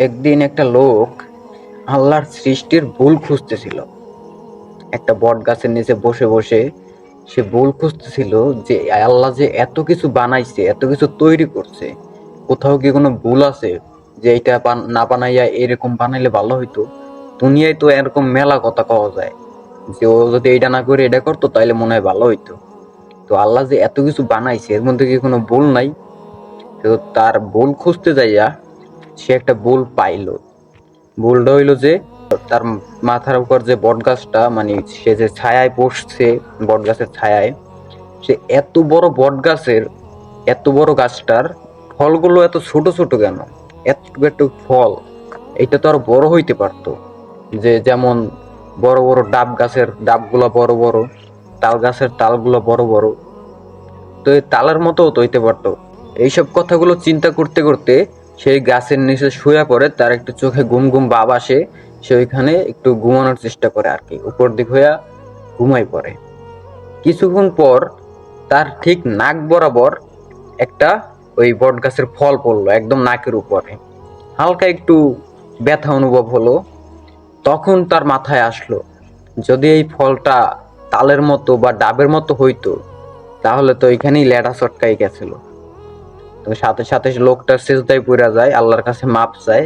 একদিন একটা লোক আল্লাহর সৃষ্টির ভুল খুঁজতেছিল। একটা বট গাছের নিচে বসে বসে সে ভুল খুঁজতেছিল যে আল্লাহ যে এত কিছু বানাইছে, এত কিছু তৈরি করছে, কোথাও কি কোনো ভুল আছে? যে এটা না বানাইয়া এরকম বানাইলে ভালো হইতো। দুনিয়ায় তো এরকম মেলা কথা কওয়া যায় যে ও যদি এটা না করে এটা করতো তাইলে মনে হয় ভালো হইতো। তো আল্লাহ যে এত কিছু বানাইছে এর মধ্যে কি কোনো ভুল নাই? তো তার ভুল খুঁজতে যাইয়া সে একটা ভুল পাইলো। ভুলটা হইলো যে তার মাথার উপর যে বট গাছটা, মানে সে যে ছায়ায় বসছে, বট গাছের ছায়ায়, সে এত বড় বট গাছের, এত বড় গাছটার ফলগুলো এত ছোট ছোট কেন? এত একটু ফল, এটা তো আরো বড় হইতে পারতো। যে যেমন বড় বড় ডাব গাছের ডাবগুলো বড় বড়, তাল গাছের তালগুলো বড় বড়, তো এই তালের মতো তো হইতে পারতো। এইসব কথাগুলো চিন্তা করতে করতে সেই গাছের নিচে শুয়ে পড়ে। তার একটু চোখে ঘুম ঘুম ভাব আসে। সে ওইখানে একটু ঘুমানোর চেষ্টা করে আর কি, উপর দিক হইয়া ঘুমাই পড়ে। কিছুক্ষণ পর তার ঠিক নাক বরাবর একটা ওই বট গাছের ফল পড়লো একদম নাকের উপরে। হালকা একটু ব্যথা অনুভব হলো। তখন তার মাথায় আসলো, যদি এই ফলটা তালের মতো বা ডাবের মতো হইতো তাহলে তো এখানেই লেডা চটকাই গেছিল। তো সাথে সাথে লোকটা সিজদায় পড়ে যায়, আল্লাহর কাছে মাপ চায়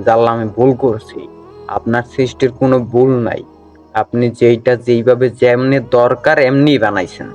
যে আল্লাহ আমি ভুল করছি, আপনার সৃষ্টির কোনো ভুল নাই, আপনি যেইটা যেইভাবে যেমনি দরকার এমনি বানাইছেন।